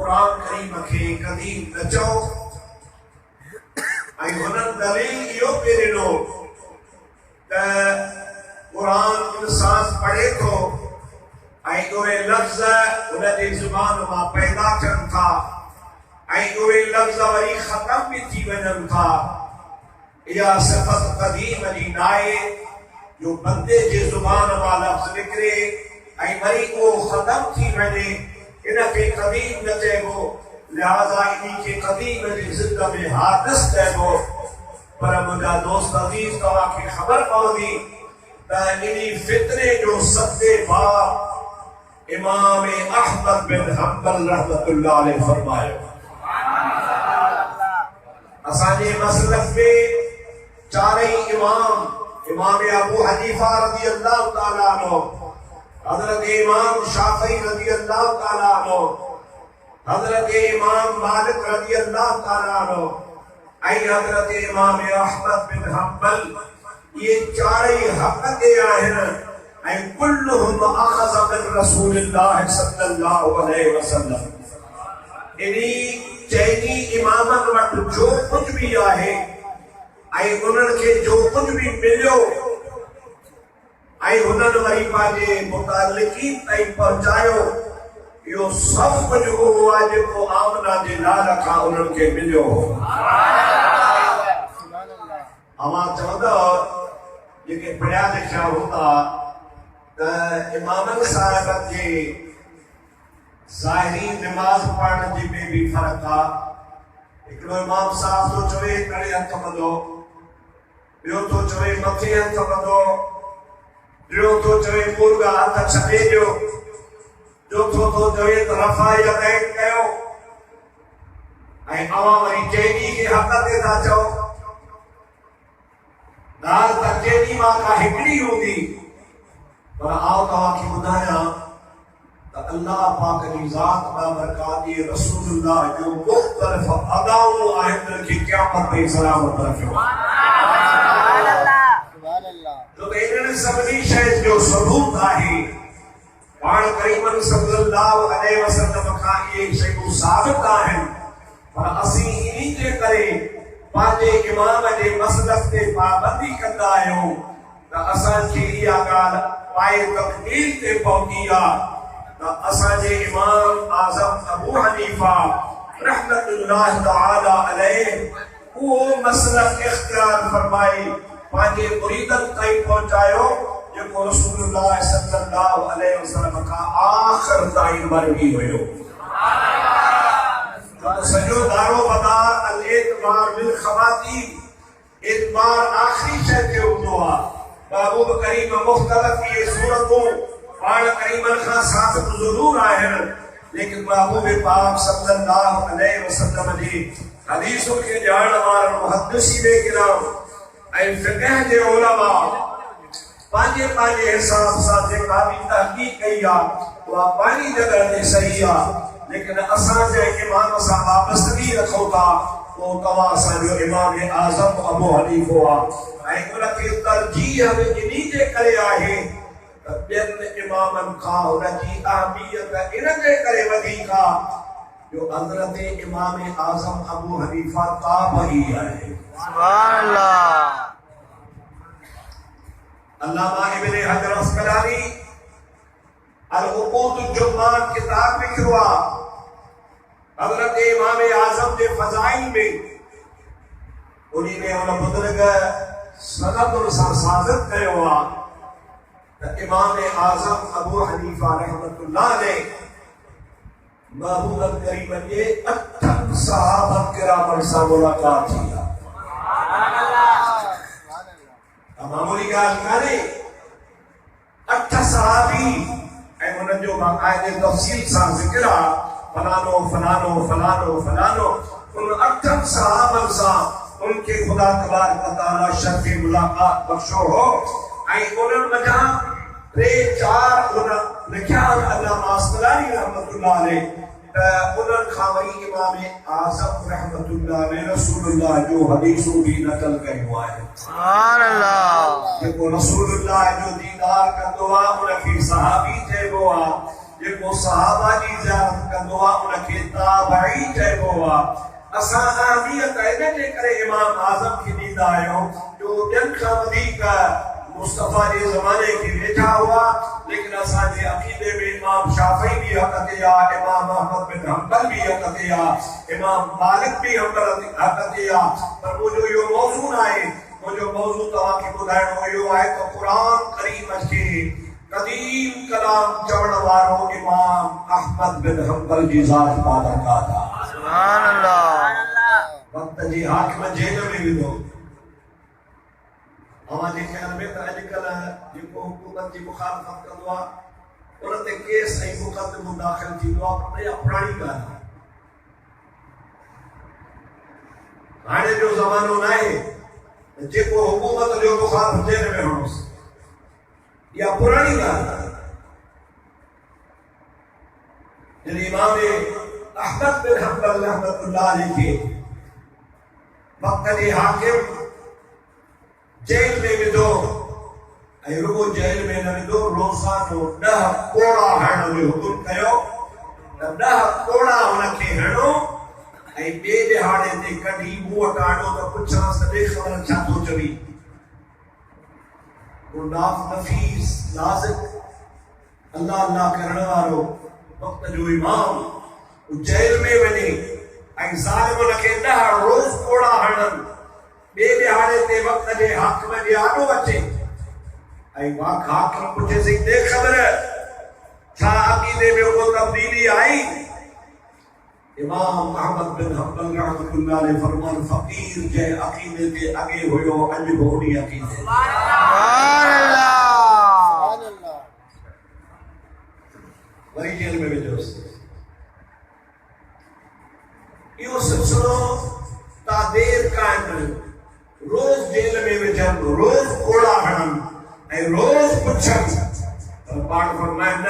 कुरान करीम खे कदी न चओ ऐं हुननि दलील इहो पे ॾिनो त कुरान इंसान पढ़े थो ऐं उहे लफ़्ज़ हुनजी ज़ुबान मां पैदा थियनि था ऐं उहे लफ़्ज़ वरी ख़तम बि थी वञनि था। इहा सिफ़त क़दीम जी नाहे जो बंदे जी ज़ुबान मां लफ़्ज़ निकिरे ऐं वरी उहो ख़तम थी वञे, इनखे क़दीम न चइबो, लिहाज़ा इन खे क़दीम जी ज़िद में हादिस चइबो। पर मुंहिंजा दोस्त अज़ीज़, तव्हांखे ख़बर पवंदी त इन फितरे जो सदे बाब इमाम अहमद बिन हंबल रहमतुल्लाह अलैहि फरमायो। असांजे मसलक में चारई इमाम अबू हनीफा रज़ी अल्लाह ताला अन्हु, हज़रत इमाम शाफ़ी रज़ी अल्लाह ताला अन्हु, हज़रत इमाम मालिक रज़ी अल्लाह ताला अन्हु ऐं हज़रत इमाम अहमद बिन हंबल, ये चारई हक़ ते आहिनि ऐं कुल्लुहुम अख़ज़ मिन रसूलिल्लाह सल्लल्लाहु अलैहि वसल्लम। इन्ही चइनी इमामनि वटि जो कुझु बि आहे ऐं उन्हनि खे जो कुझु बि मिलियो ऐं हुननि वरी पंहिंजे मुतालिकीन ताईं पहुचायो, इहो सभु कुझु उहो आहे जेको आमना जे लाल खां उन्हनि खे मिलियो हो। अवां चवंदव जेके पढ़िया लिखिया हूंदा त इमामनि साहिबनि जे ज़ाहिरी नमाज़ पढ़ण जी में भी फ़र्क़ आहे। हिकिड़ो इमाम साहब थो चवे कड़े हथ ॿधो, ॿियो थो चवे मथे हथ ॿधो, टियों थो चवे मुर्गा हथ छॾे ॾियो, चौथो थो चवे त रफ़ा यदैन कयो, ऐं अवां वरी चइनी खे हक़ ते था चओ। ॻाल्हि त चइनी मां का हिकिड़ी हूंदी, पर आओ तव्हांखे ॿुधायां अल्लाह पाक जी ज़ात बाबरकात ये रसूलुल्लाह जो मुख़्तलिफ़ अदाऊं आहिनि कि क़यामत ताईं सलामत रखियो। सुभान अल्लाह, सुभान अल्लाह। तो इन्हनि सभिनी शइ जो सबूत आहे पाण करीमन सल्लल्लाहु अलैहि वसल्लम खां इहे शयूं साबित आहिनि, पर असीं इन्ही जे करे पंहिंजे इमाम जे मसलक ते पाबंदी कंदा आहियूं त असांखे इहा ॻाल्हि पाए तकमील ते पहुती आहे त असांजे इमाम आज़म अबू हनीफा रहमतुल्लाह तआला अलैहि उहो मसलक इख्तियार फरमाई, पंहिंजे मुरीदनि ताईं पहुचायो जेको रसूलुल्लाह सल्लल्लाहु अलैहि वसल्लम खां आख़िर ताईं मरगी हुयो। सॼो दारो मदार अल एतबार बिल ख़वातीन, एतबार आख़िरी शइ ते हूंदो आहे। महबूब करीम मुख़्तलिफ़ इहे सूरतूं पाण करीमन खां साबित ज़रूर आहिनि, लेकिन महबूब पाक सल्लल्लाहु अलैहि वसल्लम जी हदीसुनि खे ॼाणण वारनि मुहद्दिसीन किराम ऐं फ़िक़ह जे उलमा पंहिंजे हिसाब सां जेका बि तहक़ीक़ कई आहे उहा पंहिंजी जॻह ते सही आहे, लेकिन असां जंहिं इमाम सां वाबस्तगी रखूं था उहो तव्हां असांजो इमाम आज़म अबू हनीफो आहे ऐं उनखे तरजीह इन्ही जे करे आहे ॿियनि इमामनि खां हुनजी अहमियत इन जे करे वधीक आहे जो हज़रत इमाम आज़म अबू हनीफा ताबई आहे। सुभान अल्लाह। अल्लामा इब्न हजर अस्क़लानी अल उक़ूद जुम्मान किताब लिखियो आहे हज़रत इमाम आज़म जे फ़ज़ाइल में, उन्ही में हुन बुज़ुर्ग सनदुनि सां साबित कयो आहे इमाम आज़म अबू हनीफा रहमतुल्लाह ने महबूब करीम के 8 सहाबा किरामन सां मुलाकात थी। मामूली ॻाल्हि कान्हे, 8 सहाबी ऐं उन्हनि जो बाक़ाइदे तफ़सील सां ज़िक्र आहे, फलानो फलानो फलानो फलानो, उन 8 सहाबनि सां उनके खुदा तबारक व तआला शर्फ़ मुलाकात बख्शो हो ऐं उन्हनि मथां 3-4 उन लिखिया अल्लामा अस्क़लानी रहमतुल्लाह अलैहि त उन्हनि खां वरी इमाम आज़म रहमतुल्लाह अलैहि रसूलुल्लाह जो हदीसूं भी नक़ल कयूं आहिनि। सुभान अल्लाह। जेको रसूलुल्लाह जो दीदार कंदो आहे उनखे सहाबी चइबो आहे जेको सहाबा जी ज़ियारत कंदो आहे उनखे ताबई चइबो आहे। असां अहमियत इनजे करे इमाम आज़म खे ॾींदा आहियूं जो ॿियनि खां वधीक मुस्तफ़ा जे ज़माने खे वेठा हुआ, लेकिन असांजे अक़ीदे में इमाम शाफ़ी भी हक़ ते आहे, इमाम अहमद बिन हंबल भी हक़ ते आहे, इमाम मालिक भी हक़ ते आहे। पर मुंहिंजो इहो मौज़ू न आहे, मुंहिंजो मौज़ू तव्हांखे ॿुधाइणो इहो आहे त क़ुरान करीम खे कदीम कलाम चवण वारो इमाम अहमद बिन हंबल जी ज़ात बाबरकात आहे। सुभान अल्लाह। वक्त जी हाकिम जेल में विधो। हमारे ख्याल में तो अॼुकल्ह जेको हुकूमत जी मुखालफ़त कंदो आहे उन ते केस ऐं मुक़दमो दाख़िल थींदो आहे, पर इहा पुराणी ॻाल्हि आहे। हाणे जो ज़मानो न आहे जेको हुकूमत जो मुखालिफ़ जेल में हणोसि, इहा पुराणी ॻाल्हि आहे। जॾहिं इमाम अहमद बिन हंबल रहमतुल्लाह अलैहि खे वक्त जे हाकिम जेल में विधो, ऐं रुगो जेल में न विधो, रोज़ानो 10 कोड़ा हणण जो हुकुम कयो त 10 कोड़ा हुनखे हणो ऐं ॿिए ॾिहाड़े ते कढी मूं वटि आणो त पुछांसि त ॾे ख़बर छा थो चवी। गुरदास नफ़ीस नाज़िक अल्लाह अल्लाह करण वारो वक्त जो इमाम जेल में वञे ऐं ज़ालिम हुनखे 10 रोज़ कोड़ा हणनि, ॿिए ॾिहाड़े ते वक्त जे हाकिम जे आॾो अचे ऐं हाकिम पुछेसि दे ख़बर छा अक़ीदे में को तब्दीली आई। इमाम अहमद बिन हंबल रहमतुल्लाह अलैहि फरमान फ़कीर जे अक़ीदे ते अॻे हुयो, अॼु बि उन्ही अक़ीदे। सुभान अल्लाह। वरी जेल में विधोसि। इहो सिलसिलो ता देर कायम रहियो। रोज जेल में विझनि, रोज कोड़ा हणनि ऐं रोज पुछनि, पर पाण फरमाइनि न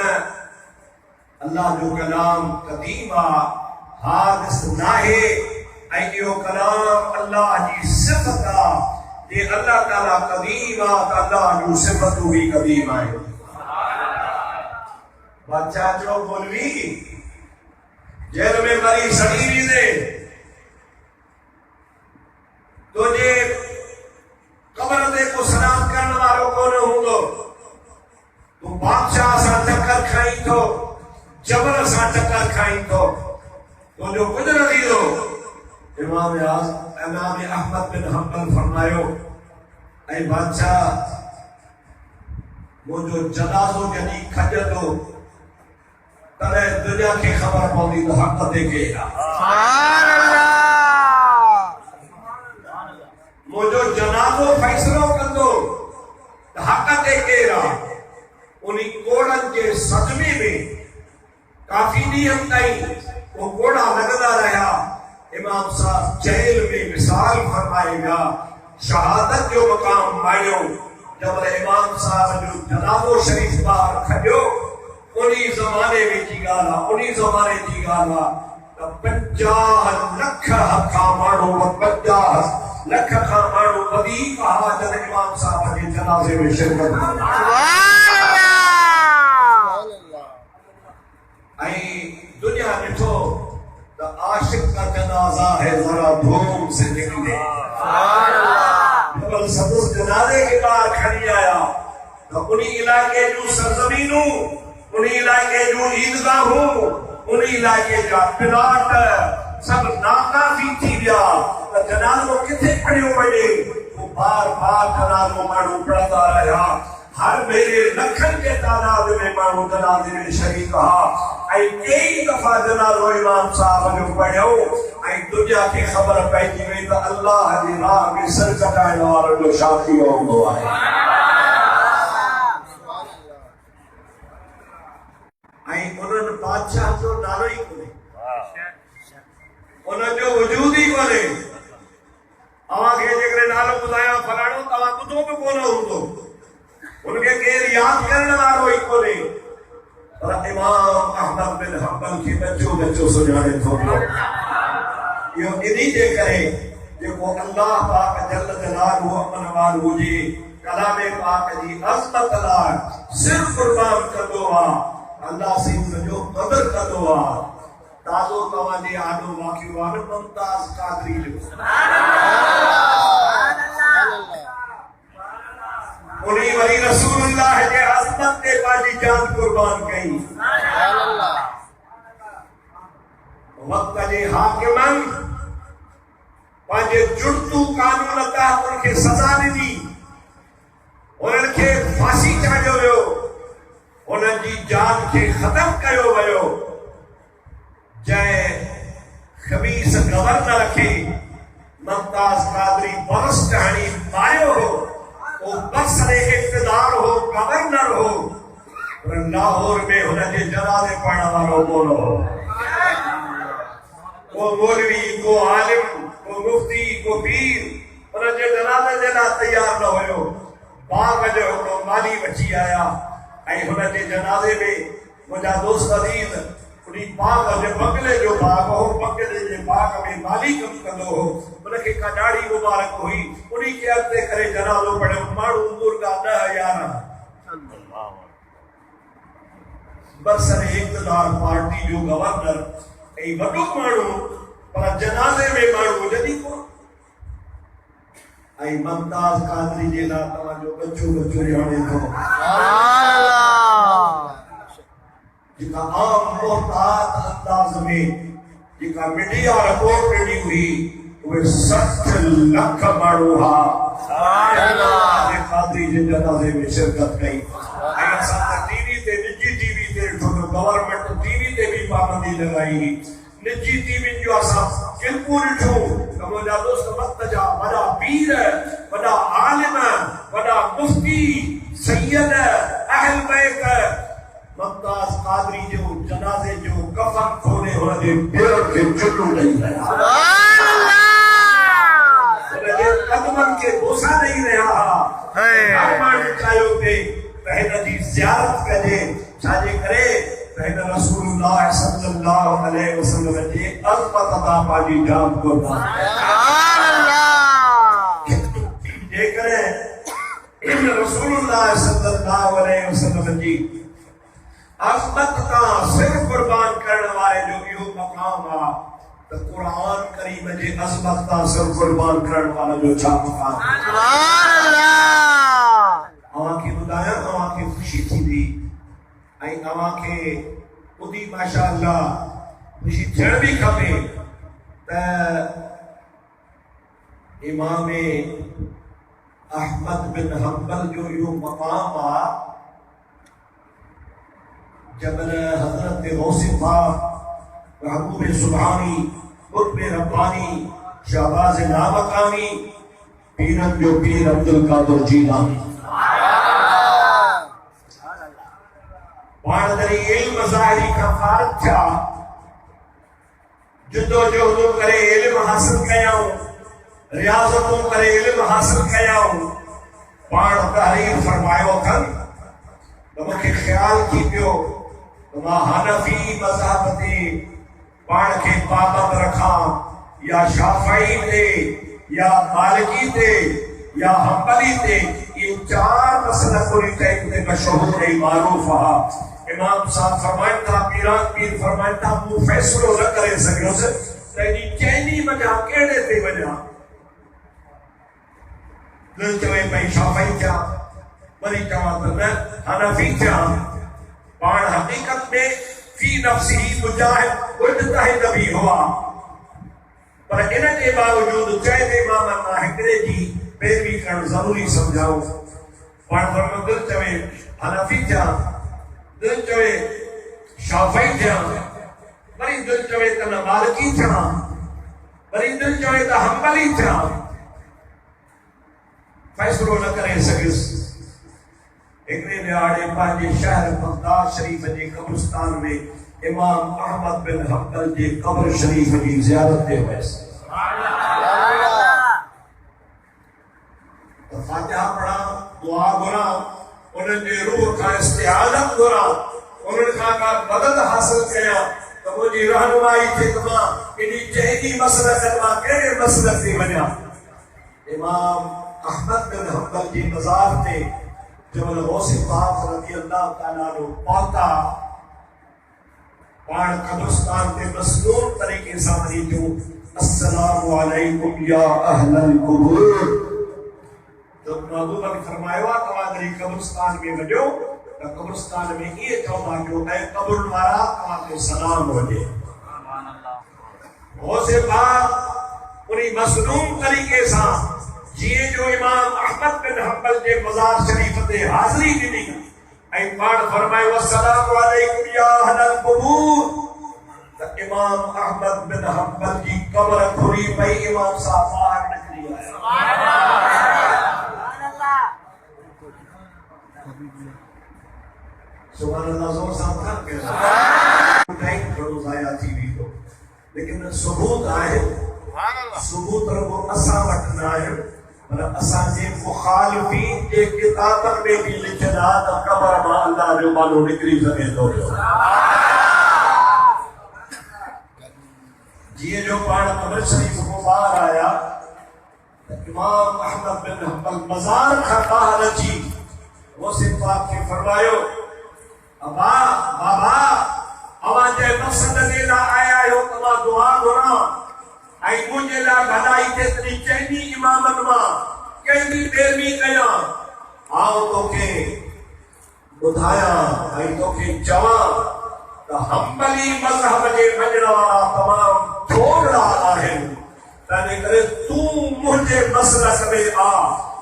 अल्लाह जो कलाम क़दीम आहे, हादिस नाहे, ऐं इहो कलाम अल्लाह जी सिफ़त आहे। जे अल्लाह ताला क़दीम आहे त अल्लाह जूं सिफ़तूं बि क़दीम आहिनि। बादशाह चयो मौलवी जेल में मरी सड़ी वेंदे, तुझे कब्र ते को सलाम करण वारो कोन हूंदो, तूं बादशाह सां टक्कर खाई थो, जबल सां टक्कर खाई थो, तुंहिंजो कुझु न थींदो। इमाम अहमद बिन हंबल फरमायो, ऐं बादशाह मुंहिंजो जनाज़ो जॾहिं खॼंदो तॾहिं दुनिया खे ख़बर पवंदी त हक़ ते केरु आहे। मुझो जनाज़ो फैसलो कंदो त हक़ ते केरु आहे। उन कोड़नि जे सदमे में काफ़ी ॾींहं ताईं वो कोड़ा लॻंदा रहिया। इमाम साहब जेल में मिसाल फरमाए विया, शहादत जो मक़ाम माणियो। जब इमाम साहब जो जनाज़ो शरीफ ॿाहिरि खॼो, उन्ही ज़माने में जी ॻाल्हि आहे, उन्ही ज़माने जी ॻाल्हि आहे त 50 लख खां माण्हू, 50 लख खां माण्हू वधीक हाज़िर इमाम साहब जे जनाज़े में शिरकत ऐं दुनिया ॾिठो त आशिक का जनाज़ा है ज़रा धूम से निकले। जब सदुस जनाज़े के ॿाहिरि खणी आया त उन इलाइक़े जूं सरज़मीनूं, उन इलाइक़े जूं ईदगाहूं, उन इलाइक़े जा प्लाट सब नाकाफ़ी थी विया त जनाज़ो किथे खणियो वञे। वो बार बार जनाज़ो माण्हू पढ़ंदा रहिया। हर भेरे लखनि जे तादाद में माण्हू जनाज़े में शरीक हुआ ऐं कई दफ़ा जनाज़ो इमाम साहब जो पढ़ियो ऐं दुनिया खे ख़बर पइजी वई त अल्लाह जी राह में सर कटाइण वारो जो शाफ़ी हूंदो आहे। ऐं उन्हनि बादशाह जो नालो ई कोन्हे, उनजो वजूद ही कोन्हे। अवांखे जेकॾहिं नालो ॿुधायां फलाणो, तव्हां ॿुधो बि कोन हूंदो, उनखे केरु यादि करण वारो ई कोन्हे। पर इमाम अहमद बिन हंबल खे बचो बचो सुञाणे थो पियो। इहो इन्ही जे करे जेको अल्लाह पाक जल जलालहू अमन वारो हुजे, कलामे पाक जी अज़मत लाइ सिर कुर्बान कंदो आहे। अल्लाह से जो कदर कंदो आहे ताज़ो तव्हांजे आॾो वाक़ियो आहे मुमताज़ कादरी जो उन्हीं वरी रसूलुल्लाह जे अज़मत ते पंहिंजी जान कुर्बान कई वक्त जे हाकिमन पंहिंजे जुड़तू कानून तहत उनखे सज़ा ॾिनी उन्हनि खे फांसी चाढ़ियो वियो उन्हनि जी जान खे ख़त्म कयो वियो जंहिं ख़बीस गवर्नर खे मुमताज़ कादरी बरस हणी मारियो हो वो बसरे इक़्तिदार हो गवर्नर हो पर लाहौर में हुनजे जनाज़े पढ़ण वारो बोलो को मौलवी को आलिम को मुफ्ती को पीर हुनजे जनाज़े जे लाइ तैयार न हुयो बाग जो हिकिड़ो माली बची आया ऐं हुनजे जनाज़े में मुंहिंजा दोस्त अज़ीज़ उन्हीं बाग जे बंगले जो बाग हो बंगले जे बाग में माली कम कंदो हो उनखे का ॾाढ़ी मुबारक हुई उन्हीं खे अॻिते करे जनाज़ो पढ़ियो माण्हू मुर्गा 10,000 बरसरे इक़्तिदार पार्टी जो गवर्नर ऐं वॾो माण्हू पर जनाज़े में माण्हू जॾहिं कोन ऐं मुमताज़ कादरी जे लाइ तव्हांजो बच्चो हाणे थो जेका आम मोहतात अंदाज़ में जेका मीडिया रिपोर्ट ॾिनी हुई उहे 60 लख माण्हू हुआ कादरी जे जनाज़े में शिरकत कई ऐं असां त टीवी ते निजी टीवी ते ॾिठो त गवर्नमेंट टीवी ते बि पाबंदी लॻाई निजी टीवी जो असां किल्कू ॾिठो त मुंहिंजा दोस्त वक़्त जा वॾा पीर वॾा आलिम वॾा मुफ्ती सैयद अहल बैत मुमताज़ कादरी जो जनाज़े जो कफन खोले हुनजे पेरनि खे चुटू ॾेई रहिया हुनजे कदमनि खे बोसा ॾेई रहिया हुआ हर माण्हू चाहियो पिए त हिन जी ज़ियारत कजे छाजे करे त हिन रसूलुल्लाह सल्लल्लाहु अलैहि वसल्लम जे अज़मत तां पंहिंजी जान कुर्बान जेकॾहिं इन रसूलुल्लाह सल्लल्लाहु अलैहि वसल्लम जी अज़मत का सिर कुर्बान करने वाले जो यो मकाम आ तो कुरान करीम जे अज़मत का सिर कुर्बान करने वाला जो छा मकाम सुभान अल्लाह अवां खे ॿुधायां अवां खे ख़ुशी थींदी ऐं अवां खे ॿुधी माशाअल्लाह ख़ुशी थियण बि खपे त इमाम अहमद बिन हंबल जो यो मकाम आ जबल हजरत गौसिफा महबूब सुभानी कुतुब रब्बानी शहबाज नामकामी पीरन जो पीर अब्दुल कादिर जीलानी पाणदरी इल्म ज़ाहिरी का फारिग थिया जदोजहद करे इल्म हासिल कयाऊं रियाज़तूं करे इल्म हासिल कयाऊं पाण तहरीर फरमायो अथनि त मूंखे ख़्याल थी पियो मां हनफी मज़हब ते पाण खे पाबंद रखां या शाफ़ई ते या मालिकी ते या हंबली ते ये 4 मसला पूरी टाइम ते मशहूर है मारूफ है इमाम साहब फरमाइनि था पीर फरमाइनि था मूं फ़ैसिलो न करे सघियुसि त जी चइनी वञा कहिड़े ते वञा दिलि चवे पई शाफ़ई थिया वरी चवां त न हनफी थिया पाण हकीकत में फी नफ्सी मुजाहिद मुजतहिद भी हुआ पर इन जे बावजूद चए ते मां हिकिड़े जी पैरवी करणु ज़रूरी समझाऊं पाण फरमायो दिलि चवे हनफी थिया दिलि चवे शाफ़ई थिया वरी दिलि चवे त न मालिकी थिया वरी दिलि चवे त हंबली थिया फ़ैसिलो न करे सघियुसि हिकिड़े ॾियारे पंहिंजे शहर बगदाद शरीफ जे कब्रिस्तान में इमाम अहमद बिन हंबल जे कब्र शरीफ जी ज़ियारत ते वियुसि फातिहा पढ़ा दुआ घुरा उन्हनि जे रूह खां इस्तिआज़त घुरा उन्हनि खां का मदद हासिल कया त मुंहिंजी रहनुमाई थिए त मां एॾी चहिदी मसलक मां कहिड़े मसलक ते वञा इमाम अहमद बिन हंबल जी मज़ार ते जबल गौसिफा रज़ी अल्लाह ताला जो पहुता पाण कब्रिस्तान ते मसनून तरीके सां वञी थियो अस्सलामु अलैकुम या अहलल कुबूर। तो महबूब ने फरमाया तव्हां जॾहिं कब्रिस्तान में वञो त कब्रिस्तान में इहे चवंदा कयो ऐं कब्र वारा तव्हांखे सलाम हुजे। गौसे पाक उन्हीं मसनून तरीके सां जीअं जो इमाम अहमद बिन हंबल जे मज़ार शरीफ ते हाज़िरी ॾिनी ऐं पाण फरमायो अस्सलामु अलैकुम या अहलल कुबूर त इमाम अहमद बिन हंबल जी कब्र खुली पई, इमाम साहब ॿाहिरि निकिरी आया। सुभान अल्लाह जोर सां ॿुधायो पिया टाइम थोरो ज़ाया थी वेंदो, लेकिन सबूत आहे। सबूत रुगो असां वटि न आहे, पर असांजे मुखालिफीन जे किताबनि में भी लिखियलु आहे त क़ब्र मां अल्लाह जो मानो निकिरी सघे थो। जीअं जो पाण कब्र शरीफ खां ॿाहिरि आया त इमाम अहमद बिन हंबल मज़ार खां ॿाहिरि अची गौसे पाक खे फरमायो अबा बाबा अवां जे मक़सद जे लाइ आया आहियो, तव्हां दुआ घुरा ऐं मुंहिंजे लाइ भलाई केतिरी चइनी इमामनि मां कंहिंजी पैरवी कयां, आओ तोखे ॿुधायां ऐं तोखे चवां त हंबली मज़हब जे मञण वारा तमामु थोरा आहिनि, तंहिं करे तूं मुंहिंजे मसलक में आ।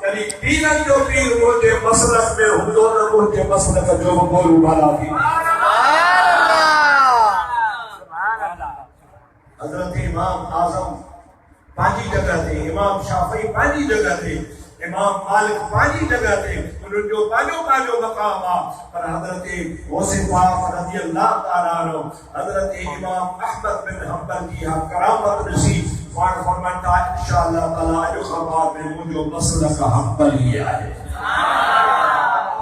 यानी पीरनि जो पीर मुंहिंजे मसलक में हूंदो न मुंहिंजे मसलक जो बि बोलू भला थी। हज़रत इमाम आज़म पंहिंजी जगह ते, इमाम शाफ़ी पंहिंजी जगह ते, इमाम मालिक पंहिंजी जगह ते, उन्हनि जो पंहिंजो पंहिंजो मक़ाम आहे। पर हज़रत गौसे पाक रज़ी अल्लाह ताला अन्हु हज़रत इमाम अहमद बिन हंबल जी करामत ॾिसी पाण फरमाइनि था इंशाअल्लाह ताला अॼु खां बाद में मुंहिंजो मसलक हंबली आहे।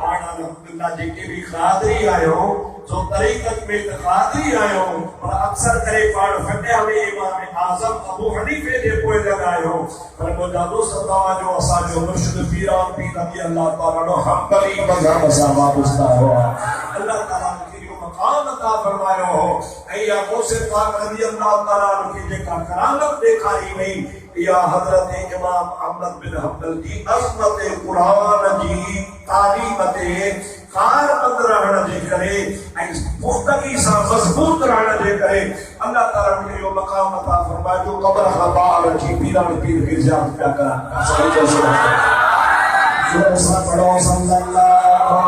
पाण अल्हम्दुलिल्लाह जेके भी क़ादरी आहियो जो तरीक़त में त क़ादरी आहियो, पर अक्सर करे पाण फक़ह में इमाम आज़म अबू हनीफे जे पोइ लॻायो, पर मुंहिंजा दोस्त तव्हांजो असांजो मुर्शिद पीरान पीर रज़ी अल्लाह ताला हंबली मज़हब सां वाबस्ता हुआ। अल्लाह ताला मकाम अता फरमायो हो ऐं या गौसे पाक रज़ी अल्लाह ताला खे जेका करामत ॾेखारी वई या हज़रत इमाम अहमद बिन हंबल जी अज़मत क़ुरान जी तालीम ते कारबंद रहण जे करे ऐं पुख़्तगी सां मज़बूत रहण जे करे अल्लाह ताला खे इहो मकाम अता फरमायो जो क़ब्र खां ॿाहिरि अची पीरान पीर खे ज़ियारत पिया करनि। जोर सां पढ़ो सल्लल्लाहु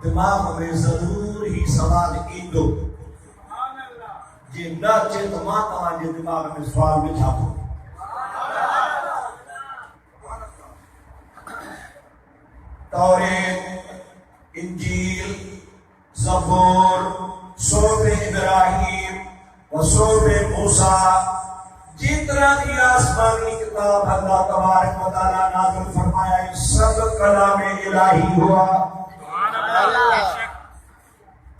दिमाग में जरूर ही सवाल ईंदो जे न चे तो मां तव्हांजे दिमाग में सवाल विझा थो। तौरेत इंजील, ज़बूर, सूरत इब्राहीम व सूरत मूसा, जितना भी आसमानी किताब अल्लाह तबारक व तआला नाज़िल फरमाया, ये सब कलाम इलाही हुआ।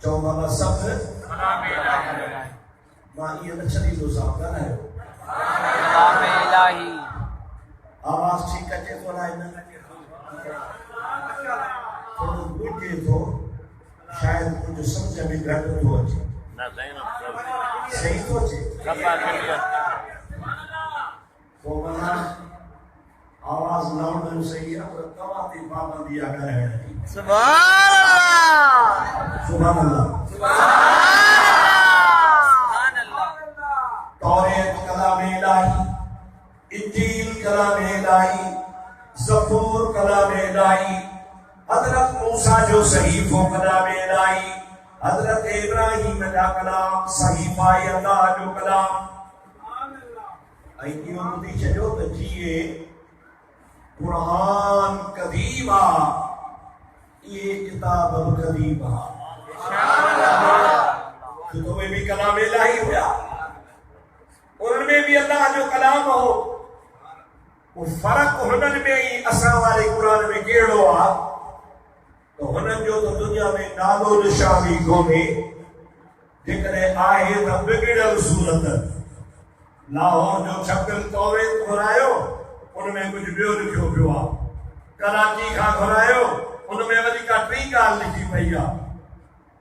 चौबा सब कलाम इलाही। मां ये नचली तो सावधान है कलाम इलाही। आवाज ठीक है तो ना इन्हें तो बुझे तो शायद कुछ समझ में घट तो अच्छे ना सही तो अच्छे तो मना आवाज लाउड में सही है पर तवाती पाबंदी अगर है सुभान अल्लाह सुभान अल्लाह सुभान अल्लाह। तौरात कलाम इलाही, इंजील कलाम इलाही, ज़बूर कलाम इलाही, हज़रत मूसा जो सहीफो कलाम इलाही, हज़रत इब्राहीम का कलाम सहीफा अल्लाह जो कलाम। आई यो मुदी छो त जिए कुरान कदीमा ये किताब कदीमा तो तुम्हें भी कलाम इलाही हुआ, उनमें भी अल्लाह जो कलाम हो वो फर्क हुनन में ही असा वाले कुरान में केड़ो आ तो हुनन जो तो दुनिया में नालो निशानी कोने जेकरे आहे त बिगड़ल सूरत। लाहौर जो छपियल तौरेत घुरायो उनमें कुछ ॿियो लिखियो पियो आहे, कराची खां घुरायो उनमें वरी का टी ॻाल्हि लिखी पई आहे।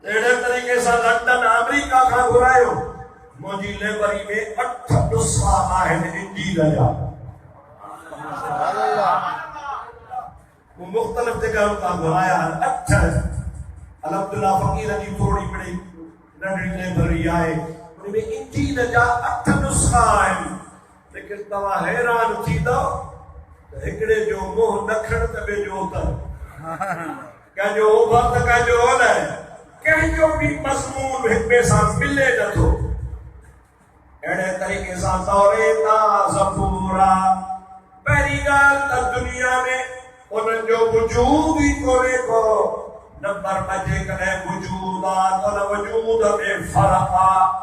अहिड़े तरीक़े सां लंडन अमेरिका खां घुरायो मुंहिंजी लाइब्रेरी में 8 नुस्ख़ा आहिनि इंजील जा। वो मुख़्तलिफ़ जगहों का घुराया 8। अलहम्दुलिल्लाह फ़कीर जी थोड़ी बड़ी नंढड़ी लाइब्रेरी आहे, उनमें इंजील जा 8 नुस्ख़ा आहिनि। लेकिन तव्हां हैरान थींदो त हिकिड़े जो मुंहुं ॾखण त ॿिए जो उतर, कंहिंजो ओभर त कंहिंजो ओलह, कंहिंजो बि मज़मून हिक ॿिए सां मिले नथो। अहिड़े तरीक़े सां तौरेत ज़बूर पहिरीं ॻाल्हि त दुनिया में उन्हनि जो वजूद ई कोन्हे को। नंबर 2 जेकॾहिं वजूद आहे त उन वजूद में फ़र्क़ु आहे।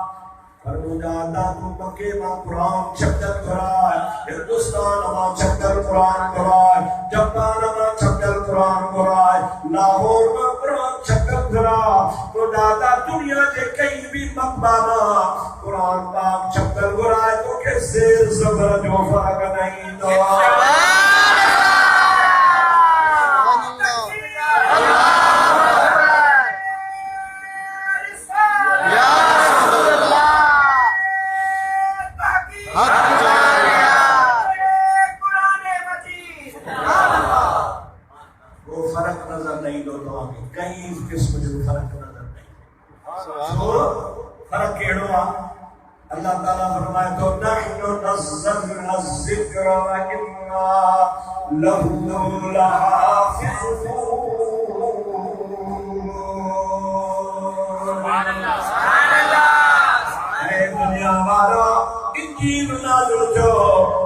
पर मुंहिंजा दादू मके मां क़ुरान छपियल घुराए, हिंदुस्तान मां छपियल क़ुरान घुराए, जापान मां छपियल क़ुरान घुराए, लाहौर मां क़ुरान छपियल घुराए, तो दादा दुनिया जे कहीं भी मकबा मां क़ुरान पाक छपियल घुराए तो के ज़ेर ज़बर जो फ़र्क़ु नहीं तो कई किस्म जो फर्क नजर नहीं। फर्क केड़ो आ? अल्लाह ताला फरमाए तो नहनु नज़्ज़लना ज़िक्र व इन्ना लहु लहाफ़िज़ून। सुभान अल्लाह सुभान अल्लाह। ऐ दुनिया वालो इंजील नाज़िल जो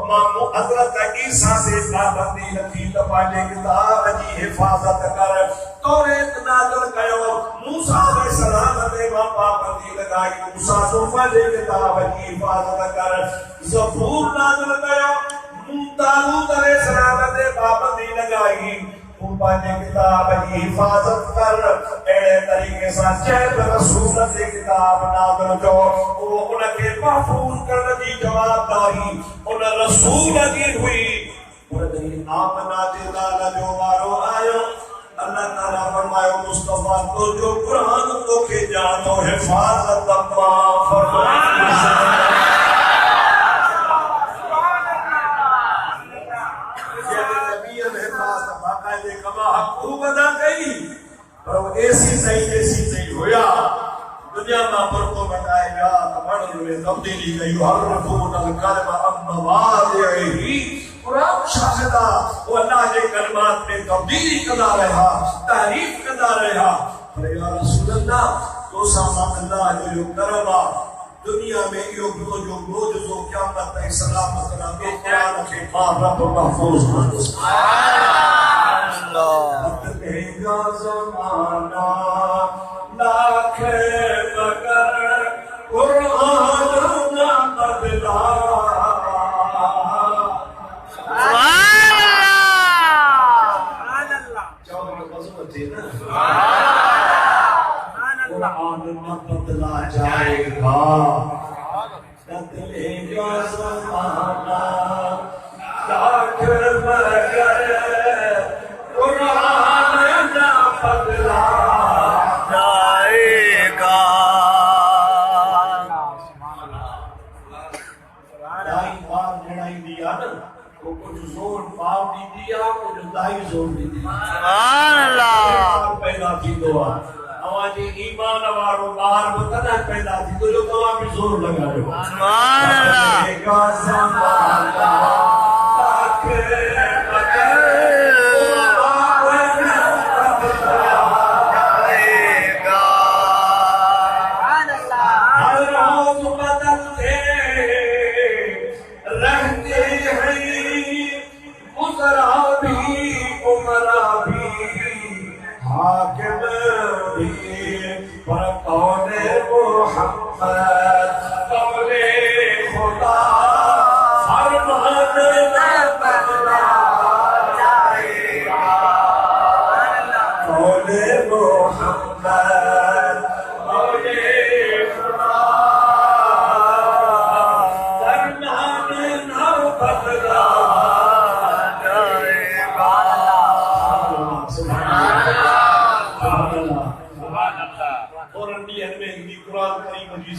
मामू हज़रत ईसा से पाबंदी रखी तो पांजे किताब जी हिफाजत कर। तौरेत नाज़िल कयो मूसा अलैहिस्सलाम ते पाबंदी लगाई, मूसा सूफा जे किताब जी हिफाजत कर। ज़बूर नाज़िल कयो दाऊद अलैहिस्सलाम ते पाबंदी लगाई, तू पांजे किताब जी हिफाजत कर। अहिड़े तरीक़े सां जंहिं बि रसूल ते किताब नाज़िल जो वो उनखे महफूज़ करण जी जवाबदारी उन रसूल जी हुई। उन आमना जे लाल जो वारो आयो, अल्लाह ताला फरमायो मुस्तफा तो जो कुरान तो के जानो हिफाजत तमाम फरमाया। पर वो ऐसी सही होया दुनिया में परको बताए जा तमण में तब्दीली कई हर रफून अल कलमा अम्मवादिही। कुरान शाहिदा वो अल्लाह के कलमात में तब्दीली कदा रहा, तारीफ कदा रहा। पर या रसूल अल्लाह तो सामा अल्लाह जो करवा दुनिया में यो जो मोजज़ो क़यामत तक सलामत रहे कुरान के पाक रब महफूज कर। सुभान अल्लाह। बदलेगा ज़माना लाख मगर कुरान न बदला। कुरान न बदला जाएगा, बदलेगा ज़माना लाख मगर कुरान न बदला जाएगा। लड़ाई दिया ना वो कुछ जोर पाव नहीं दिया, कुछ दाई जोर नहीं दिया। पैदा थी दुआ हमारी ईमान वालों बार बतना पैदा थी तो जो तवा भी जोर लगा रहे हो।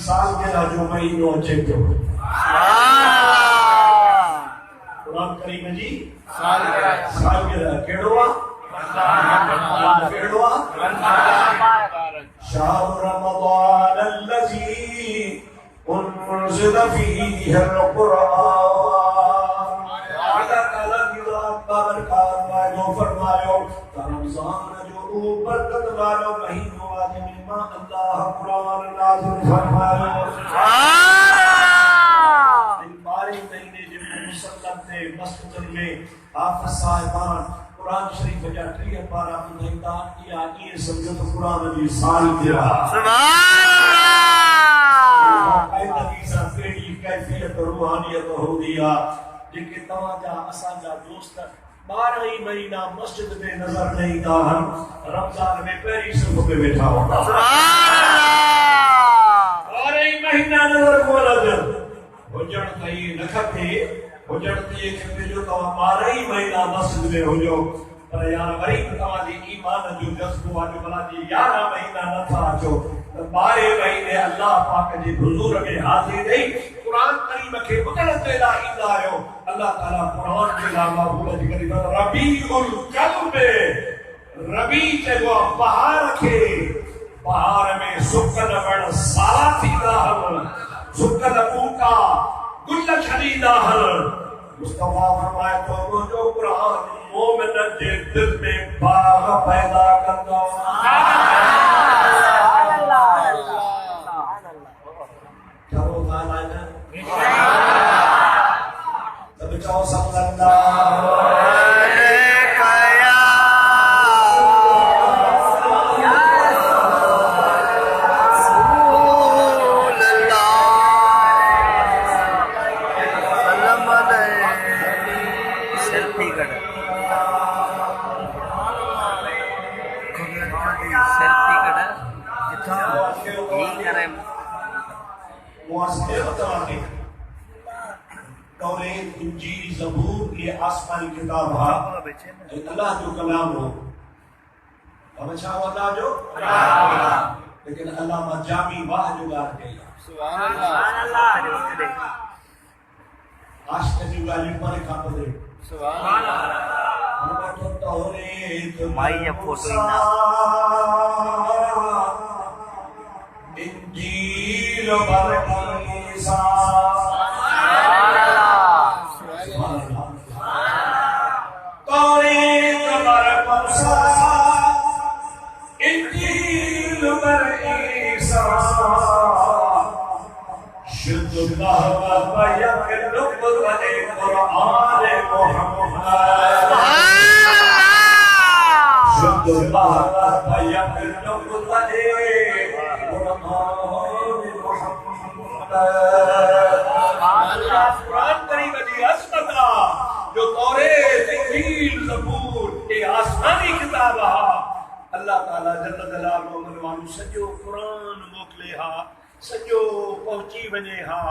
साल के जो महीनों अचे पियो कुरान करीम जी साल के केड़ो शाहर रमज़ान अल्लज़ी उन्ज़िल फीही अल-कुरान। अल्लाह ताला की बरकत वालो फरमायो रमज़ान जो बरकत वालो महीनो आज में अल्लाह कुरान नाज़िल फरमायो। इन बारे महीने जो मुसल्लत ने मस्जिद में हाफिज़ साहिबान कुरान शरीफ जा 3 पारा मुदान किया ये समझो तो कुरान जी साल दिया। सुभान अल्लाह। ऐसी सफेदी कैफियत रूहानियत हो दिया जेके तवाजा असा जा दोस्त 12 ही महीना मस्जिद में नजर नहीं था, हम रमजान में पहली सफ पे बैठा होता। और ही महीना नजर कोलज हुजण तई न खपे, हुजण तई खपे जो तवा 12 ही महीना मस्जिद में हुजो। पर यार वरी तवाजी ईमान जो जज्बो वाजो भला जी 11 महीना न था अचो त 12 महीने अल्लाह पाक जी हुजूर में हाजिर रही कुरान करीम खे ॿुधण ते लाइ ईंदा आहियो। अल्लाह ताला कुरान जे लाइ महबूब जी करीम रबीउल क़ल्ब रबी चइबो आहे बहार खे। बहार में सुकल वण सारा थींदा आहिनि, सुकल ॿूटा गुल खरींदा आहिनि। मुस्तफा फरमाए थो मुंहिंजो कुरान मोमिन जे दिल में बाग पैदा कंदो। करो गाना न तब चओ सल्लल्लाहु ये आसमानी किताब है, अल्लाह जो कलाम हो। अब अच्छा अल्लाह जो कलाम, लेकिन अल्लाह जामी वाह जो गाल कही। सुभान अल्लाह। आशिक जी गाली पर खापदे। सुभान अल्लाह। हम तो तोरे माई फोटो इना इंजील बरकीसा। अल्लाह यक़ुलए कुरान करीम जी असमत जो तौरेत इंजील ज़बूर के आसमानी किताब हा अल्लाह ताला जल्ल जलालहु मनवानु सजो कुरान मोकले हा सजो पहुंची वने हा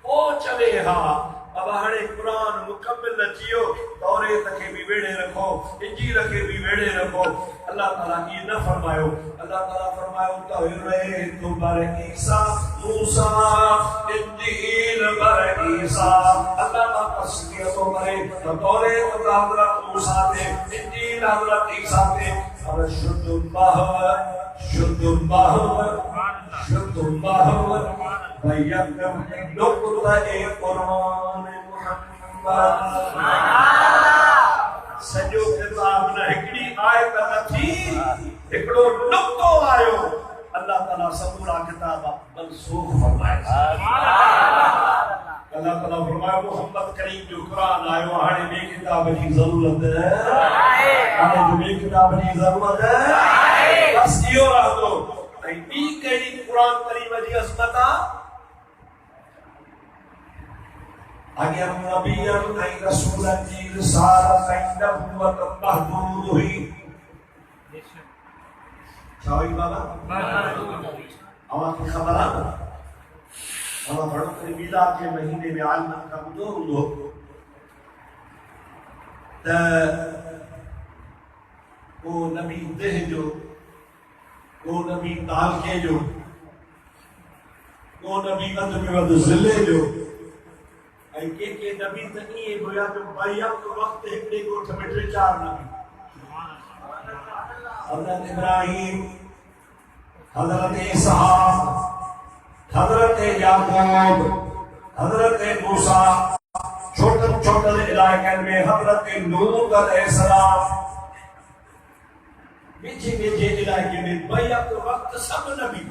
ओ चवे हा अब हाणे कुरान मुकम्मल अचियो तौरेत के भी वेड़े रखो इंजील के भी वेड़े रखो अल्लाह ताला ये न फरमायो अल्लाह ताला फरमायो तौरेत बर ईसा मूसा इंजील बर ईसा अल्लाह का तस्बीह तो करे तौरेत हजरत मूसा थे इंजील हजरत ईसा थे और शुद्धुल्लाह भैय्यम नुक़्ता-ए कुरान मुहम्मद सजो किताब न हिकड़ी आयत नथी हिकड़ो नुक़्तो आयो अल्लाह ताला समूरा किताब मनसूख फरमाए अल्लाह ताला फरमायो मोहम्मद करीम जो कुरान आयो हाणे ॿिए किताब जी ज़रूरत हाणे जो ॿिए किताब जी ज़रूरत बस इहो रहंदो ऐं ॿी कहिड़ी कुरान करीम जी असमत आहे अगर नबीयन ऐं रसूलन जी रिसालत ऐं नबुवत महदूद हुई छा हुई बाबा अवांखे ख़बर आहे न अवां घणो करे मीलाद जे महीने में आलमनि खां ॿुधो हूंदो त को नबी देह जो को नबी तालके जो को नबी अध में वध ज़िले जो ऐं के नबी त ईअं हुया जो बैयत वक़्त हिकिड़े ॻोठ में 3-4 नबी हज़रत इब्राहिम हज़रत इसहाक़ हज़रत याकूब हज़रत मूसा छोटन छोटन इलाइक़नि में हज़रत नूह अलैहिस्सलाम बिछे बिछे इलाइक़े में बैयत वक़्त सब नबी